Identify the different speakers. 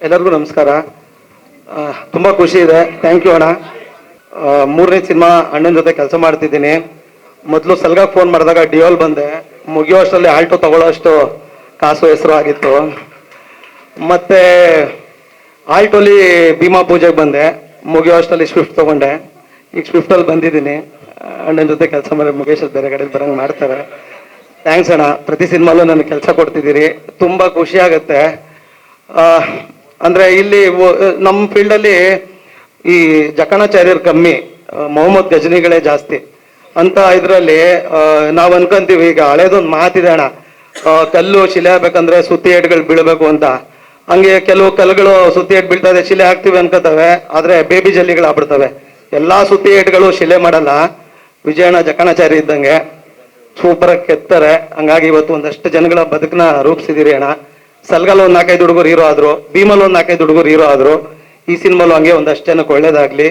Speaker 1: ಎಲ್ಲರಿಗೂ ನಮಸ್ಕಾರ. ತುಂಬ ಖುಷಿ ಇದೆ. ಥ್ಯಾಂಕ್ ಯು ಅಣ್ಣ. ಮೂರನೇ ಸಿನಿಮಾ ಅಣ್ಣನ ಜೊತೆ ಕೆಲಸ ಮಾಡ್ತಿದ್ದೀನಿ. ಮೊದಲು ಸಲ್ಗಾಗ್ ಫೋನ್ ಮಾಡಿದಾಗ ಡಿಯೋಲ್ ಬಂದೆ. ಮುಗಿಯೋ ಅಷ್ಟರಲ್ಲಿ ಆಲ್ಟೋ ತಗೊಳ್ಳೋಷ್ಟು ಕಾಸು ಹೆಸರು ಆಗಿತ್ತು. ಮತ್ತೆ ಆಲ್ಟೋಲಿ ಭೀಮಾ ಪೂಜೆಗೆ ಬಂದೆ. ಮುಗಿಯೋ ಅಷ್ಟರಲ್ಲಿ ಸ್ವಿಫ್ಟ್ ತೊಗೊಂಡೆ. ಈಗ ಸ್ವಿಫ್ಟಲ್ಲಿ ಬಂದಿದ್ದೀನಿ. ಅಣ್ಣನ ಜೊತೆ ಕೆಲಸ ಮಾಡಿ ಮುಗೇಶ್ ಬೇರೆ ಕಡೆ ಬರಂಗೆ ಮಾಡ್ತಾರೆ. ಥ್ಯಾಂಕ್ಸ್ ಅಣ್ಣ. ಪ್ರತಿ ಸಿನಿಮಾಲೂ ನನಗೆ ಕೆಲಸ ಕೊಡ್ತಿದ್ದೀರಿ. ತುಂಬ ಖುಷಿ ಆಗುತ್ತೆ. ಅಂದ್ರೆ ಇಲ್ಲಿ ನಮ್ಮ ಫೀಲ್ಡಲ್ಲಿ ಈ ಜಕಣಾಚಾರ್ಯರು ಕಮ್ಮಿ, ಮೊಹಮ್ಮದ್ ಗಜನಿಗಳೇ ಜಾಸ್ತಿ ಅಂತ ಇದರಲ್ಲಿ ನಾವು ಅನ್ಕೊಂತೀವಿ. ಈಗ ಹಳೇದೊಂದು ಮಾತಿದೆ ಅಣ್ಣ, ಕಲ್ಲು ಶಿಲೆ ಆಗ್ಬೇಕಂದ್ರೆ ಸುತ್ತಿ ಏಟ್ಗಳು ಬೀಳ್ಬೇಕು ಅಂತ. ಹಂಗೆ ಕೆಲವು ಕಲ್ಲುಗಳು ಸುತ್ತಿ ಏಟ್ ಬೀಳ್ತದೆ, ಶಿಲೆ ಹಾಕ್ತಿವಿ ಅನ್ಕೋತವೆ, ಆದ್ರೆ ಬೇಬಿ ಜಲ್ಲಿಗಳು ಆಗ್ಬಿಡ್ತವೆ. ಎಲ್ಲಾ ಸುತ್ತಿ ಏಟ್ಗಳು ಶಿಲೆ ಮಾಡಲ್ಲ. ವಿಜಯಣ್ಣ ಜಕಣಾಚಾರ್ಯ ಇದ್ದಂಗೆ ಸೂಪರ್ ಆಗಿ ಕೆತ್ತಾರೆ. ಹಂಗಾಗಿ ಇವತ್ತು ಒಂದಷ್ಟು ಜನಗಳ ಬದುಕನ್ನ ರೂಪಿಸಿದಿರಿ ಅಣ್ಣ. ಸಲ್ಗಲ್ ಒಂದ್ 4-5 ಹುಡುಗರು ಹೀರೋ ಆದ್ರು, ಭೀಮಲ್ ಒಂದ್ 4-5 ಹುಡುಗರು ಹೀರೋ ಆದ್ರು. ಈ ಸಿನಿಮಾಲು ಹಂಗೆ ಒಂದಷ್ಟು ಜನಕ್ಕೆ ಒಳ್ಳೇದಾಗ್ಲಿ.